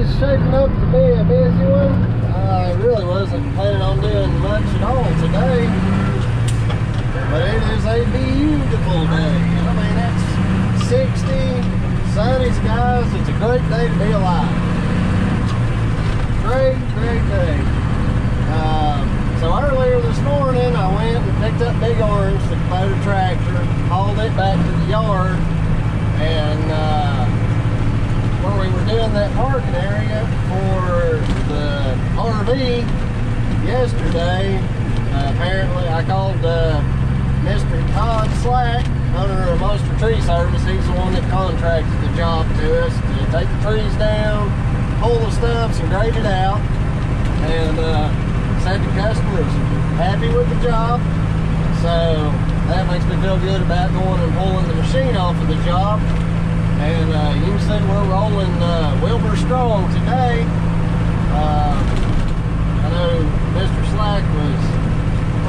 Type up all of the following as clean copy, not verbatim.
day's shaping up to be a busy one. I really wasn't planning on doing much at all today, but it is a beautiful day. I mean, it's 60, sunny skies. It's a great day to be alive. Great, great day. So earlier this morning, I went and picked up Big Orange, the Kubota tractor, hauled it back to the yard, and where we were doing that parking area for the RV yesterday, apparently I called Mr. Todd Slack, owner of Monster Tree Service. He's the one that contracted the job to us to take the trees down, pull the stumps, and grade it out. And said the customer was happy with the job, so that makes me feel good about going and pulling the machine off of the job. And you can see we're rolling Wilbur strong today. I know Mr. Slack was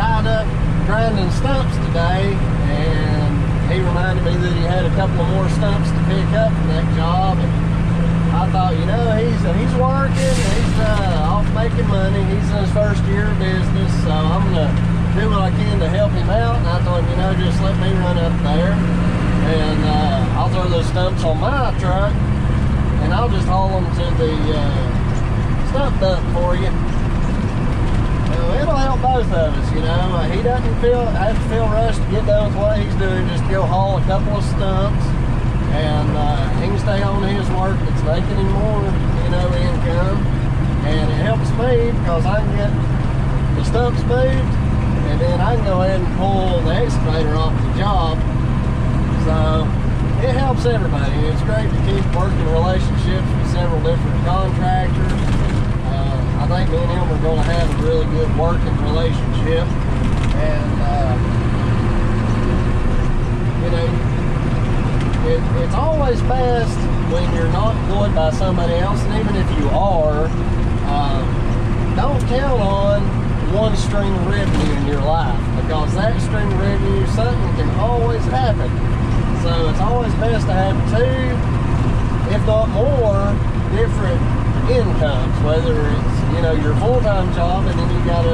tied up grinding stumps today, and he reminded me that he had a couple of more stumps to pick up from that job. And I thought, you know, he's working, he's off making money, he's in his first year of business, so I'm gonna do what I can to help him out. And I told him, you know, just let me run up there, and I'll throw those stumps on my truck, and I'll just haul them to the stump dump for you. It'll help both of us, you know. He doesn't have to feel rushed to get done with what he's doing. Just go haul a couple of stumps, and he can stay on his work. It's making him more, you know, income, and it helps me because I can get the stumps moved, and then I can go ahead and pull the excavator off the job. So it helps everybody. It's great to keep working relationships with several different contractors. I think me and him are going to have a really good working relationship, and you know, it's always best when you're not employed by somebody else, and even if you are, don't count on one stream of revenue in your life, because that stream of revenue, something can always happen. So it's always best to have two, if not more, different incomes, whether it's, you know, your full-time job, and then you got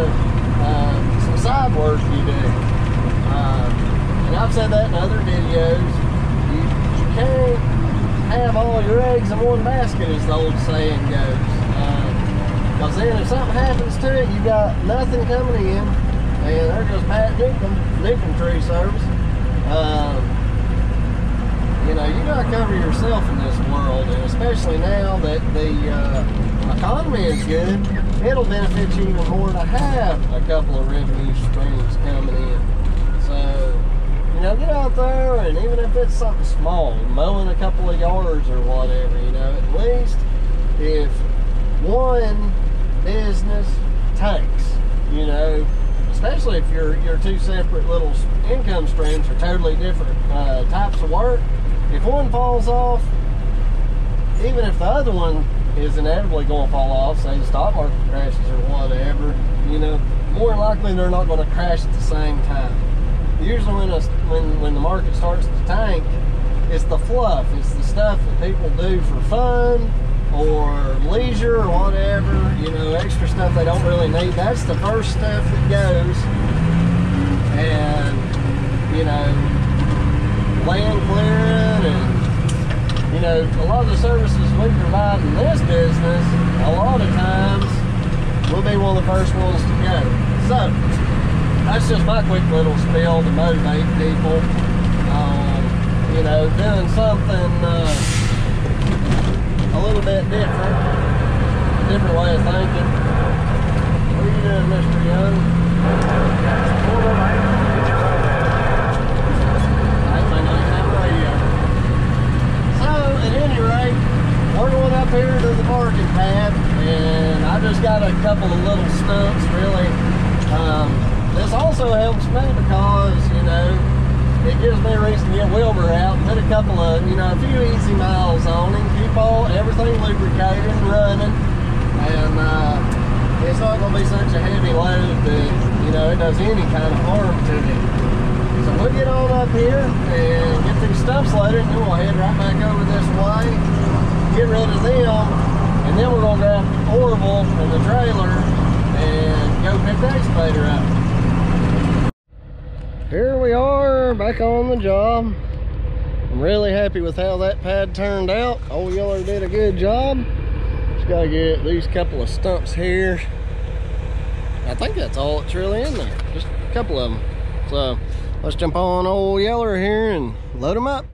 some side work you do. And I've said that in other videos. You can't have all your eggs in one basket, as the old saying goes. Because then if something happens to it, you got nothing coming in, and there goes Pat Newcomb Tree Service. You know, you got to cover yourself in this world, and especially now that the economy is good, it'll benefit you even more to have a couple of revenue streams coming in. So, you know, get out there, and even if it's something small, mowing a couple of yards or whatever, you know, at least if one business tanks, you know, especially if your two separate little income streams are totally different types of work. If one falls off, even if the other one is inevitably going to fall off, say the stock market crashes or whatever, you know, more than likely they're not going to crash at the same time. Usually when the market starts to tank, it's the fluff, it's the stuff that people do for fun or leisure or whatever, you know, extra stuff they don't really need. That's the first stuff that goes. And, you know, land clearing, and, you know, a lot of the services we provide in this business, a lot of times we'll be one of the first ones to go. So that's just my quick little spiel to motivate people on, you know, doing something a little bit different way of thinking. What are you doing, Mr. Young? At any rate, we're going up here to the parking pad, and I just got a couple of little stumps, really. This also helps me because, you know, it gives me a reason to get Wilbur out and put a couple of, you know, a few easy miles on him, keep everything lubricated and running, and it's not going to be such a heavy load that, you know, it does any kind of harm to him. So we'll get on up here and get these stumps loaded, and then we'll head right back over this way, get rid of them, and and then we're gonna grab Orville and the trailer and go pick the excavator up. Here we are, back on the job. I'm really happy with how that pad turned out. Old Yeller did a good job. Just gotta get these couple of stumps here. I think that's all that's really in there, just a couple of them. So let's jump on Old Yeller here and load them up.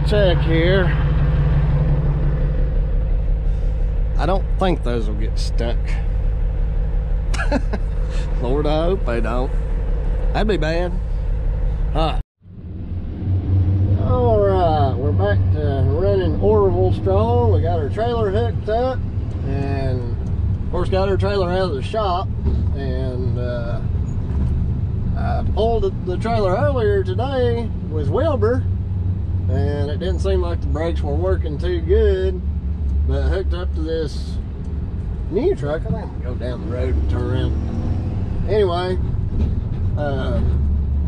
Check here. I don't think those will get stuck. Lord, I hope they don't. That'd be bad. Huh. Alright, we're back to running Orville strong. We got our trailer hooked up and of course got our trailer out of the shop, and I pulled the trailer earlier today with Wilbur, and it didn't seem like the brakes were working too good, but hooked up to this new truck. I think I'm gonna go down the road and turn around. Anyway,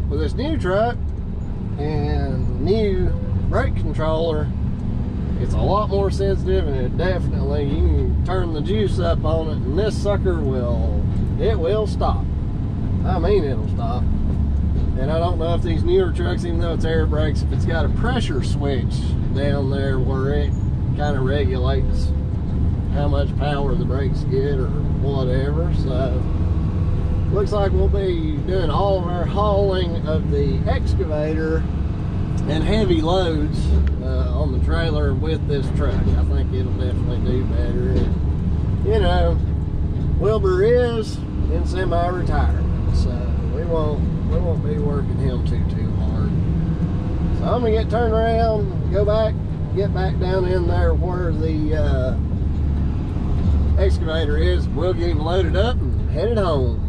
with this new truck and new brake controller, it's a lot more sensitive, and it definitely, you can turn the juice up on it and this sucker will stop. I mean, it'll stop. And I don't know if these newer trucks, even though it's air brakes, if it's got a pressure switch down there where it kind of regulates how much power the brakes get or whatever. So looks like we'll be doing all of our hauling of the excavator and heavy loads on the trailer with this truck. I think it'll definitely do better. And, you know, Wilbur is in semi-retirement, so we won't be working him too hard. So I'm gonna get turned around, go back, get back down in there where the excavator is. We'll get him loaded up and headed home.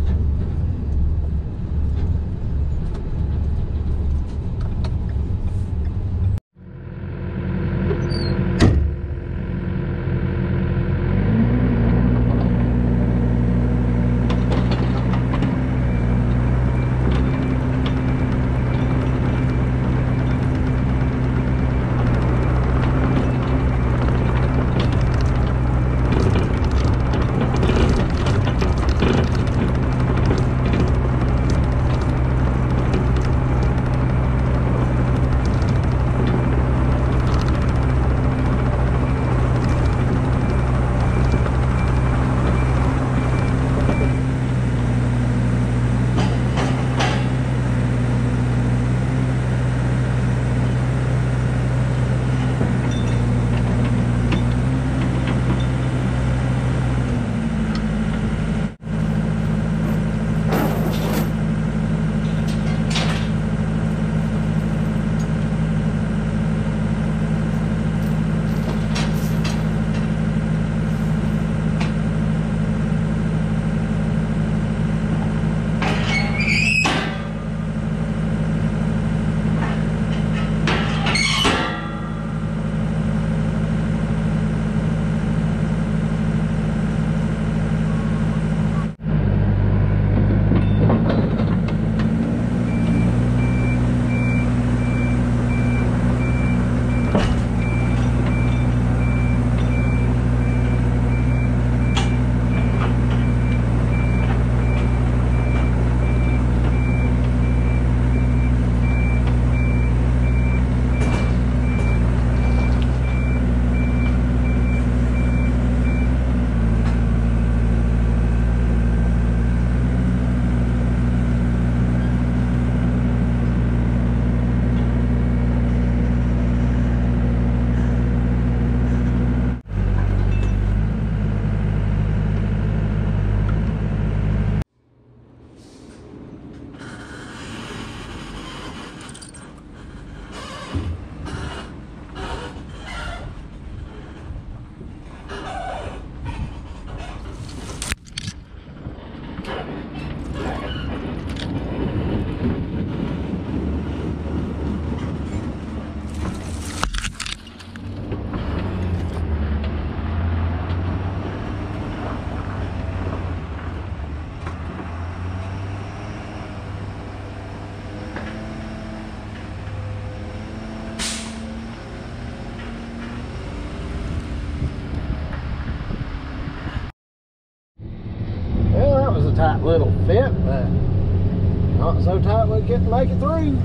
it through.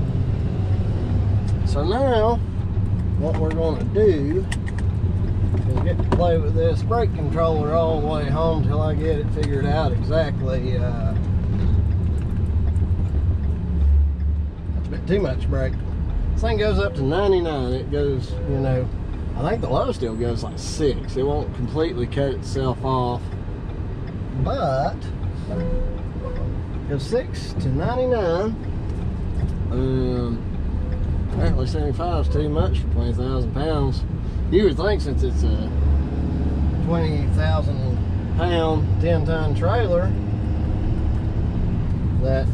So now, what we're going to do is get to play with this brake controller all the way home till I get it figured out exactly. That's a bit too much brake. This thing goes up to 99. It goes, you know, I think the low still goes like 6. It won't completely cut itself off, but it goes 6 to 99. Apparently 75 is too much for 20,000 pounds. You would think, since it's a 20,000 pound 10-ton trailer, that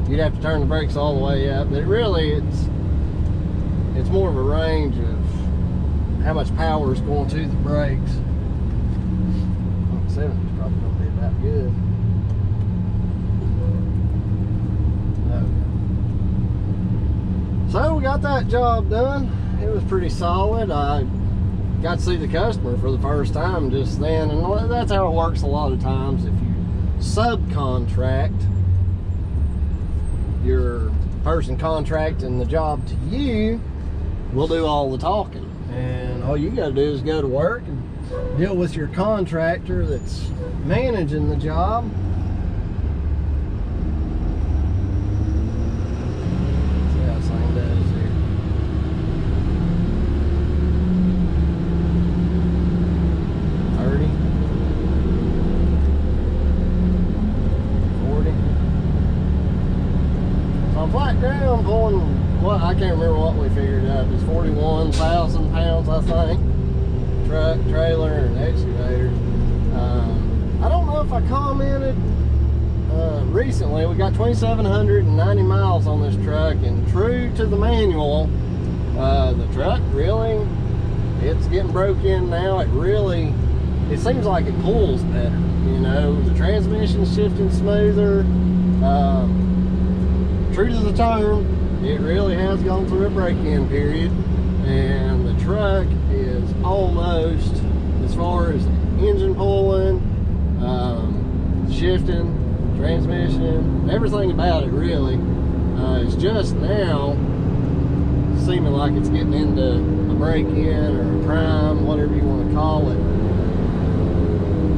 you'd have to turn the brakes all the way up, but really it's more of a range of how much power is going to the brakes. 70 is probably going to be about good. So we got that job done. It was pretty solid. I got to see the customer for the first time just then, and that's how it works a lot of times. If you subcontract, your person contracting the job to you will do all the talking, and all you got to do is go to work and deal with your contractor that's managing the job. See how this thing does here. Flat ground pulling, what, I can't remember what we figured out. It's 41,000 pounds, I think. Truck, trailer, and excavator. I don't know if I commented recently. We got 2,790 miles on this truck, and true to the manual, the truck really, it's getting broke in now. It seems like it pulls better. You know, the transmission's shifting smoother. True to the term, it really has gone through a break-in period, and the truck is almost, as far as engine pulling, shifting, transmission, everything about it really, is just now seeming like it's getting into a break-in or a prime, whatever you want to call it.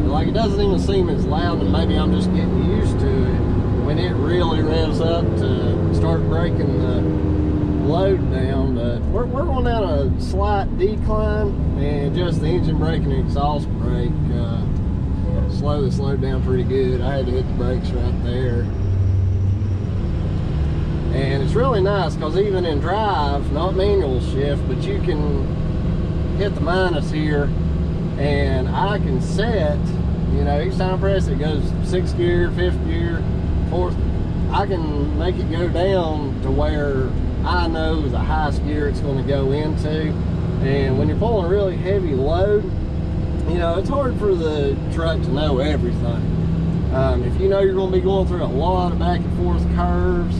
Like, it doesn't even seem as loud, and maybe I'm just getting used to it. When it really revs up to start breaking the load down, but we're going down a slight decline, and just the engine brake and exhaust brake slow this load down pretty good. I had to hit the brakes right there, and it's really nice because even in drive, not manual shift, but you can hit the minus here, and I can set, you know, each time I press it goes 6th gear, 5th gear, 4th. I can make it go down to where I know the highest gear it's going to go into. And when you're pulling a really heavy load, you know, it's hard for the truck to know everything. If you know you're going to be going through a lot of back and forth curves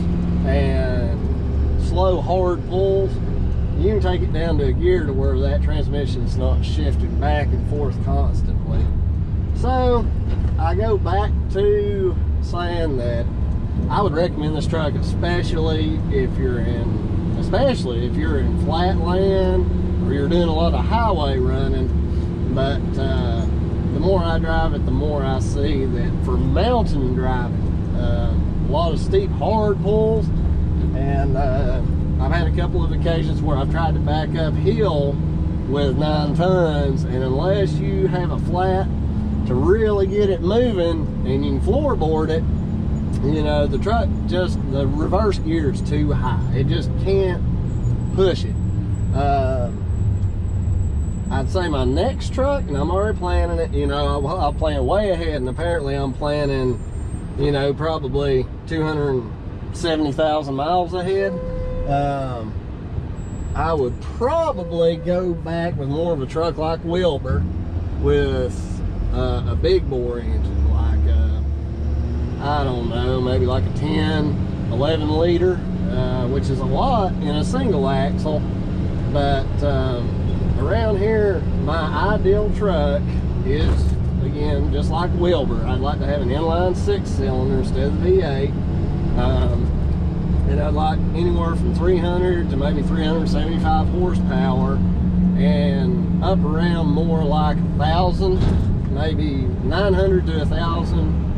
and slow, hard pulls, you can take it down to a gear to where that transmission's not shifting back and forth constantly. So I go back to saying that I would recommend this truck, especially if you're in flat land or you're doing a lot of highway running. But the more I drive it, the more I see that for mountain driving, a lot of steep, hard pulls, and I've had a couple of occasions where I've tried to back uphill with 9 tons, and unless you have a flat to really get it moving and you can floorboard it, you know, the truck, just the reverse gear is too high. It just can't push it. I'd say my next truck, and I'm already planning it, you know, I'll plan way ahead, and apparently I'm planning, you know, probably 270,000 miles ahead. I would probably go back with more of a truck like Wilbur with a big bore engine, like I don't know, maybe like a 10, 11 liter, which is a lot in a single axle. But around here, my ideal truck is, again, just like Wilbur. I'd like to have an inline 6-cylinder instead of the V8. It had like anywhere from 300 to maybe 375 horsepower, and up around more like 1,000, maybe 900 to 1,000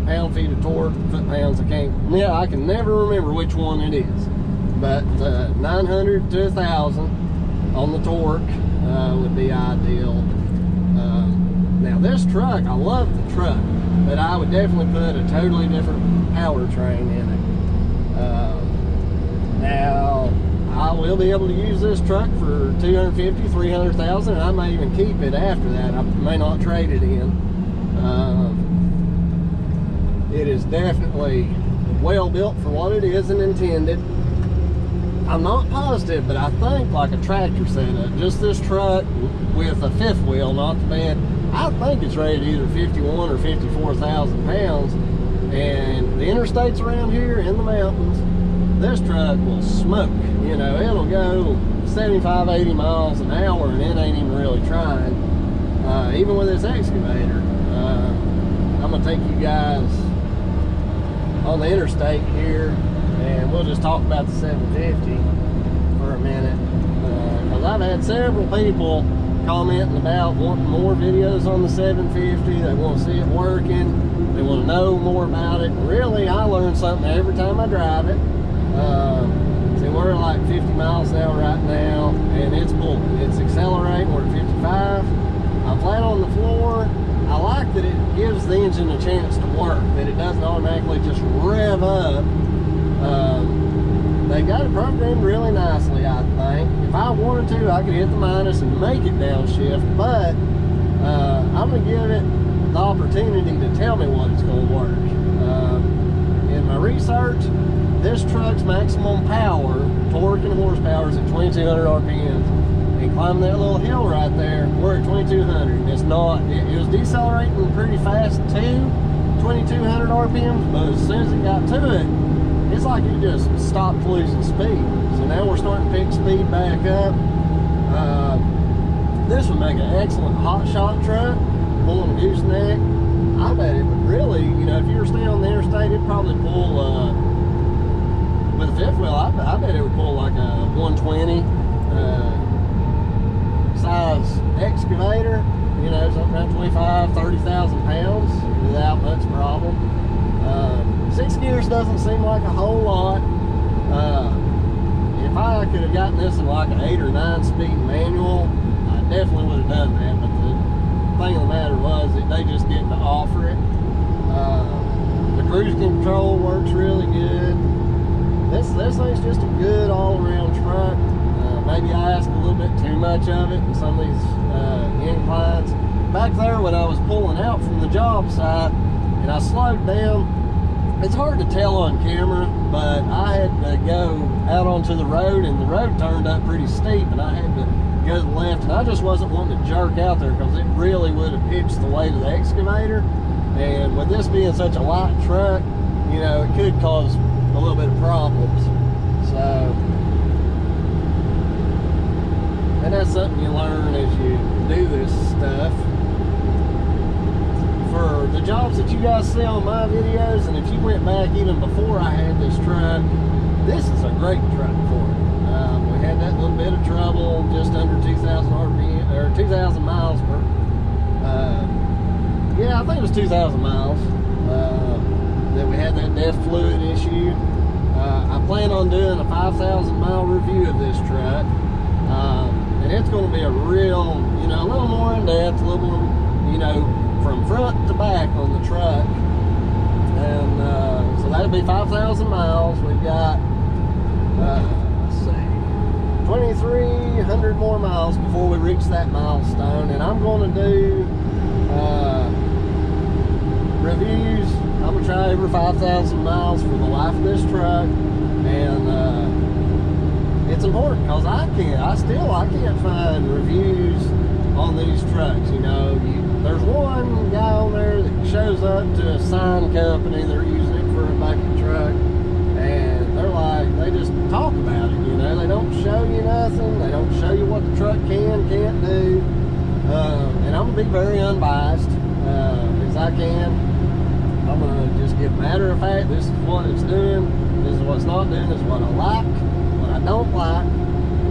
pound-feet of torque, foot-pounds. I can never remember which one it is, but 900 to 1,000 on the torque would be ideal. Now this truck, I love the truck, but I would definitely put a totally different powertrain in it. Now I will be able to use this truck for 250, 300,000, and I may even keep it after that. I may not trade it in. It is definitely well built for what it is and intended. I'm not positive, but I think like a tractor setup, just this truck with a fifth wheel, not the bed, I think it's rated either 51 or 54,000 pounds. And the interstates around here in the mountains, this truck will smoke. You know, it'll go 75, 80 miles an hour, and it ain't even really trying. Even with this excavator, I'm gonna take you guys on the interstate here, and we'll just talk about the 750 for a minute, because I've had several people commenting about wanting more videos on the 750. They want to see it working, they want to know more about it. Really, I learn something every time I drive it. See, we're like 50 miles an hour right now, and it's pulling, it's accelerating. We're at 55. I'm flat on the floor. I like that it gives the engine a chance to work, that it doesn't automatically just rev up. They got it programmed really nicely, I think. If I wanted to, I could hit the minus and make it downshift, but I'm going to give it the opportunity to tell me what it's going to work. In my research, this truck's maximum power, torque and horsepower, is at 2,200 RPMs. And climbing that little hill right there, we're at 2,200. And it's not, it was decelerating pretty fast too, 2,200 RPMs, but as soon as it got to it, it's like it just stopped losing speed. So now we're starting to pick speed back up. This would make an excellent hot shot truck, pulling a gooseneck. I bet it would really, you know, if you were staying on the interstate, it'd probably pull, with a fifth wheel, I bet it would pull like a 120 size excavator, you know, something around 25, 30,000 pounds without much problem. 6 gears doesn't seem like a whole lot. If I could have gotten this in like an 8 or 9 speed manual, I definitely would have done that. But the thing of the matter was that they just didn't offer it. The cruise control works really good. This thing's just a good all-around truck. Maybe I asked a little bit too much of it in some of these inclines. Back there when I was pulling out from the job site and I slowed down, it's hard to tell on camera, but I had to go out onto the road, and the road turned up pretty steep, and I had to go to the left, and I just wasn't wanting to jerk out there because it really would have pitched the weight of the excavator. And with this being such a light truck, you know, it could cause a little bit of problems. So, and that's something you learn as you do this stuff. For the jobs that you guys see on my videos, and if you went back even before I had this truck, this is a great truck for it. We had that little bit of trouble, just under 2,000 RPM, or 2,000 miles per, yeah, I think it was 2,000 miles, that we had that DEF fluid issue. I plan on doing a 5,000 mile review of this truck, and it's going to be a real, you know, a little more in depth, a little more, you know, from front to back on the truck. And so that'll be 5,000 miles. We've got, let's see, 2,300 more miles before we reach that milestone. And I'm going to do reviews. I'm going to try over 5,000 miles for the life of this truck. And it's important because I can't find reviews on these trucks. You know, there's one guy on there that shows up to a sign company, they're using it for a bucket truck, and they're like, they just talk about it, you know, they don't show you nothing, they don't show you what the truck can't do, and I'm gonna be very unbiased as I can. I'm gonna just give matter of fact, this is what it's doing, this is what's not doing, this is what I like, what I don't like,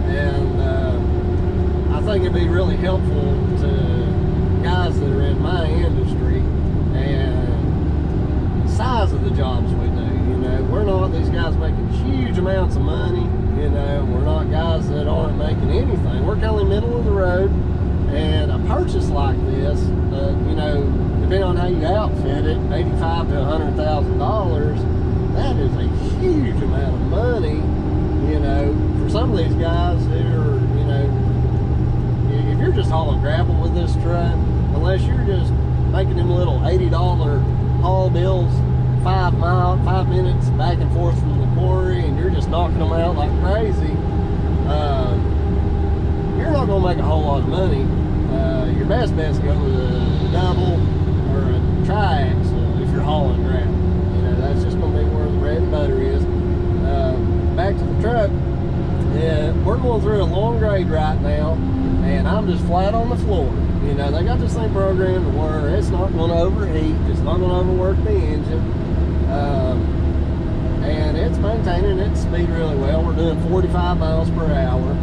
and I think it'd be really helpful to guys that are in my industry and the size of the jobs we do. You know, we're not these guys making huge amounts of money. You know, we're not guys that aren't making anything. We're kind of middle of the road, and a purchase like this, you know, depending on how you outfit it, $85,000 to $100,000, that is a huge amount of money. You know, for some of these guys who are, you know, if you're just hauling gravel with this truck, unless you're just making them little $80 haul bills, 5 minutes back and forth from the quarry, and you're just knocking them out like crazy, you're not going to make a whole lot of money. Your best bet is to go with a double or a tri-axle if you're hauling gravel. You know, that's just going to be where the bread and butter is. Back to the truck. Yeah, we're going through a long grade right now, and I'm just flat on the floor. You know, they got this thing programmed to where it's not going to overheat, it's not going to overwork the engine, and it's maintaining its speed really well. We're doing 45 miles per hour,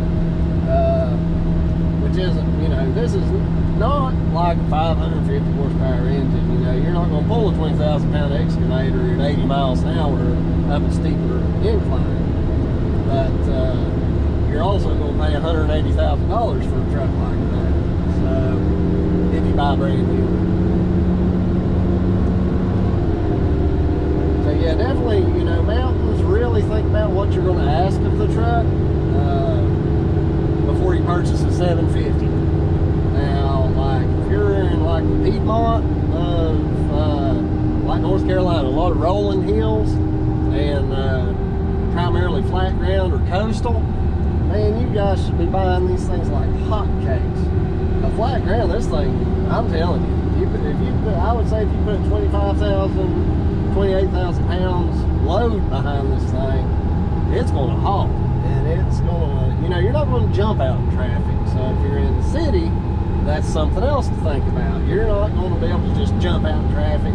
which isn't, you know, this is not like a 550 horsepower engine. You know, you're not going to pull a 20,000 pound excavator at 80 miles an hour up a steeper incline, but you're also going to pay $180,000 for a truck like that. So, if you buy brand new. So yeah, definitely, you know, mountains, really think about what you're going to ask of the truck before you purchase a 750. Now, like, if you're in like the Piedmont of like North Carolina, a lot of rolling hills and primarily flat ground or coastal, man, you guys should be buying these things like hotcakes. A flat ground, this thing, I'm telling you, I would say if you put 25,000, 28,000 pounds load behind this thing, it's going to haul. And it's going to, you know, you're not going to jump out in traffic. So if you're in the city, that's something else to think about. You're not going to be able to just jump out in traffic.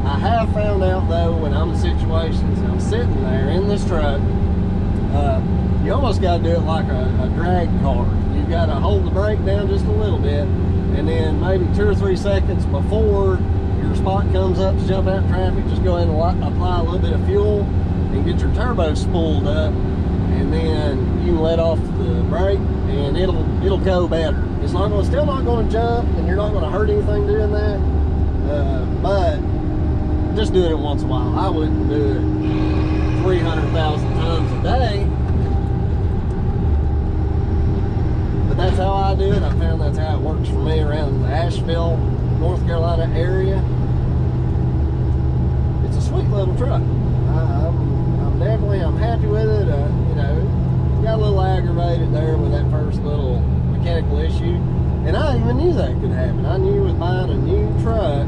I have found out, though, when I'm in situations and I'm sitting there in this truck, you almost got to do it like a drag car. You've got to hold the brake down just a little bit, and then maybe 2 or 3 seconds before your spot comes up to jump out in traffic, just go ahead and apply a little bit of fuel and get your turbo spooled up, and then you can let off the brake, and it'll go better. It's not going, still not going to jump, and you're not going to hurt anything doing that. But just doing it once in a while. I wouldn't do it 300,000 times a day. But that's how I do it. I found that's how it works for me around the Asheville, North Carolina area. It's a sweet little truck. I'm happy with it. You know, got a little aggravated there with that first little mechanical issue, and I even knew that could happen. I knew with buying a new truck,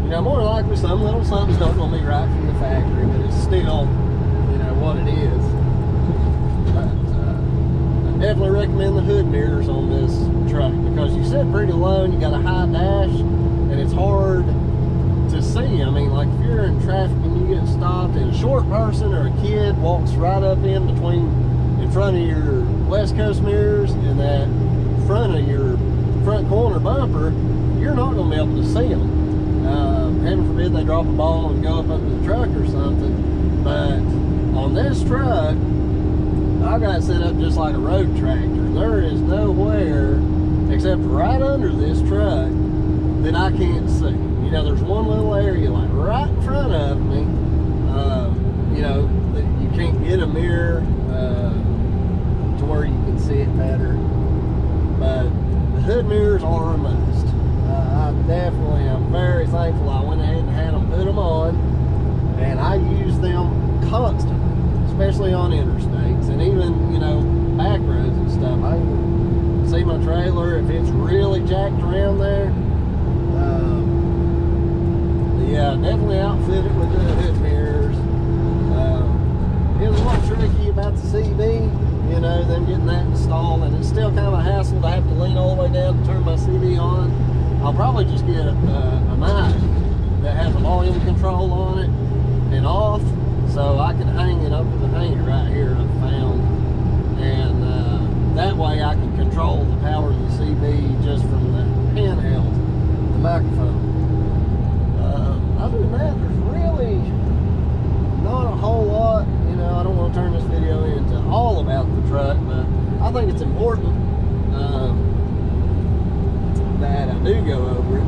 you know, more likely some little something's not going to be right from the factory, but it's still, you know, what it is. But I definitely recommend the hood mirrors on this truck because you sit pretty low and you got a high dash, and it's hard to see. I mean, like if you're in traffic and you get stopped and a short person or a kid walks right up in front of your West Coast mirrors and that front of your front corner bumper, you're not going to be able to see them. Heaven forbid they drop a ball and go up under the truck or something. But on this truck, I got it set up just like a road tractor. There is nowhere except right under this truck that I can't see. You know, there's one little area like right in front of me, you know, that you can't get a mirror to where you can see it better. But the hood mirrors are a must. I definitely am very thankful I went ahead and had them put them on, and I use them constantly, especially on interstates and even, you know, back roads and stuff. I can see my trailer if it's really jacked around there. Yeah, definitely outfit it with the hood mirrors. It was a little tricky about the CB, you know, them getting that installed, and it's still kind of a hassle to have to lean all the way down to turn my CB on. I'll probably just get a knife that has a volume control on it and off, so I can hang it up with the hanger right here I've found, and that way I can control the power of the CB just from the handheld, the microphone. Other than that, there's really not a whole lot. You know, I don't want to turn this video into all about the truck, but I think it's important that I do go over it.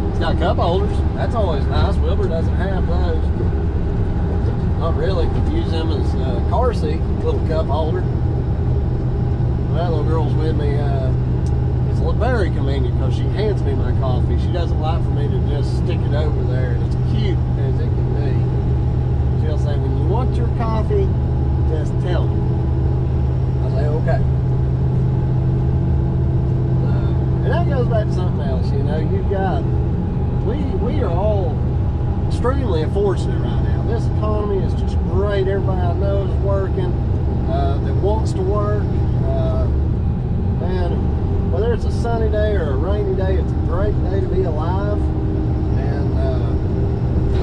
It's got cup holders. That's always nice. Wilbur doesn't have those. Not really. Could use them as a car seat, little cup holder. That little girl's with me. It's very convenient because she hands me my coffee. She doesn't like for me to just stick it over there, and it's cute as it can be. She'll say, when you want your coffee, just tell me. I say, okay. And that goes back to something else, you know, you've got, we are all extremely fortunate right now. This economy is just great. Everybody I know is working, that wants to work. Man, whether it's a sunny day or a rainy day, it's a great day to be alive. And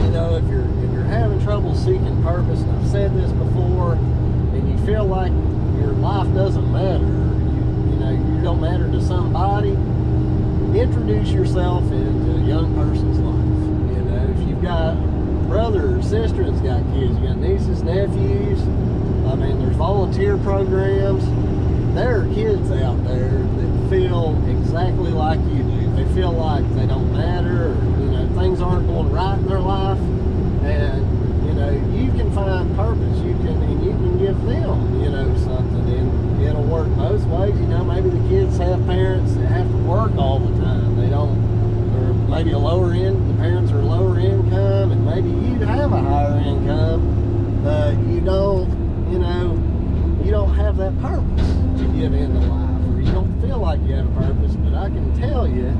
you know, if you're having trouble seeking purpose, and I've said this before, and you feel like your life doesn't matter, you know, you don't matter to somebody, introduce yourself into a young person's life. You know, if you've got a brother or sister that's got kids, you got nieces, nephews, I mean, there's volunteer programs. There are kids out there that feel exactly like you do. They feel like they don't matter, or, you know, things aren't going right in their life, and, you know, you can find purpose. You can give them, you know, something, and it'll work both ways. You know, maybe the kids have parents that have to work all the time. They don't, or maybe a lower end, the parents are lower income, and maybe you have a higher income, but you don't, you know, you don't have that purpose to get into life, or you don't feel like you have a purpose. But I can tell you,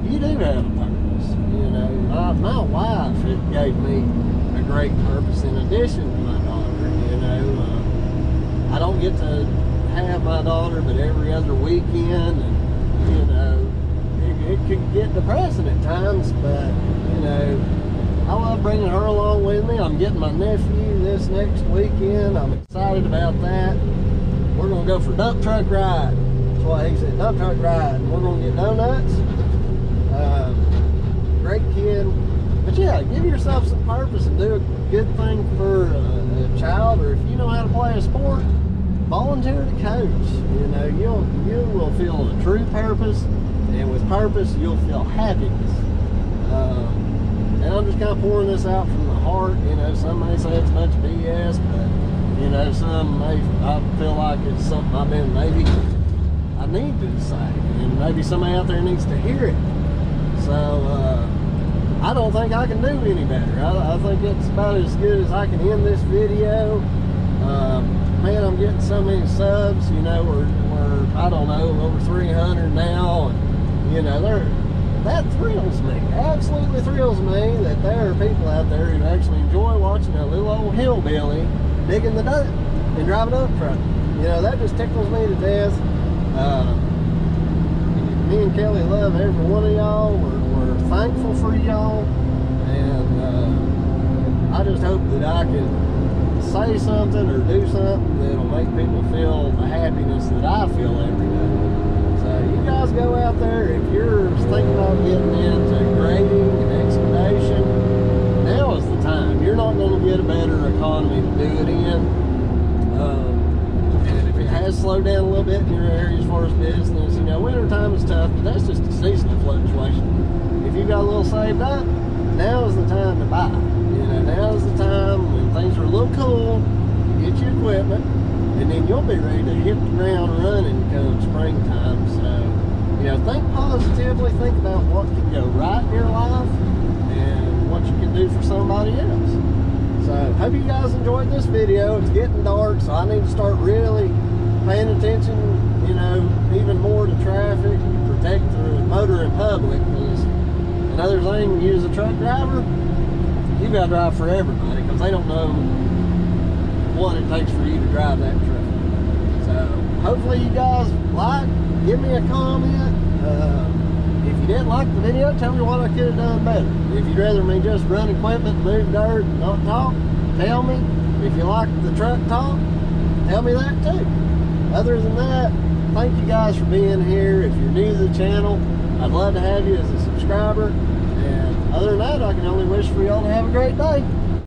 you do have a purpose. You know, my wife, it gave me a great purpose in addition to my daughter. You know, I don't get to have my daughter but every other weekend, and, you know, it could get depressing at times, but, you know, I love bringing her along with me. I'm getting my nephew this next weekend. I'm excited about that. We're going to go for dump truck ride. That's what he said, dump truck ride. And we're going to get donuts. Great kid. But yeah, give yourself some purpose and do a good thing for a child, or if you know how to play a sport, volunteer to coach. You know, you will feel a true purpose, and with purpose, you'll feel happiness. And I'm just kind of pouring this out from the heart. You know, some may say it's a bunch of BS, but, you know, some may, I feel like it's something maybe I need to say, and maybe somebody out there needs to hear it. So, I don't think I can do any better. I think it's about as good as I can end this video. Man, I'm getting so many subs, you know, we're I don't know, over 300 now, and, you know, that thrills me, absolutely thrills me that there are people out there who actually enjoy watching a little old hillbilly digging the dirt and driving a dump truck. You know, that just tickles me to death. Me and Kelly love every one of y'all. We're thankful for y'all, and I just hope that I can say something or do something that'll make people feel the happiness that I feel every day. So you guys go out there. If you're thinking about getting into grading and excavation, now is the time. You're not going to get a better economy to do it in. And if it has slowed down a little bit in your area as far as business, you know, winter time is tough, but that's just a seasonal fluctuation. If you got a little saved up, now is the time to buy. You know, now is the time when things are a little cool, you get your equipment, and then you'll be ready to hit the ground running come springtime. So, you know, think positively, think about what can go right in your life and what you can do for somebody else. So, hope you guys enjoyed this video. It's getting dark, so I need to start really paying attention, you know, even more to traffic, protect the motor in public, because another thing, when you as a truck driver, you got to drive for everybody, because they don't know what it takes for you to drive that truck. So hopefully you guys like, give me a comment, If you didn't like the video, tell me what I could have done better. If you'd rather me just run equipment, move dirt, and not talk, tell me. If you like the truck talk, tell me that too. Other than that, thank you guys for being here. If you're new to the channel, I'd love to have you as a subscriber. And other than that, I can only wish for y'all to have a great day.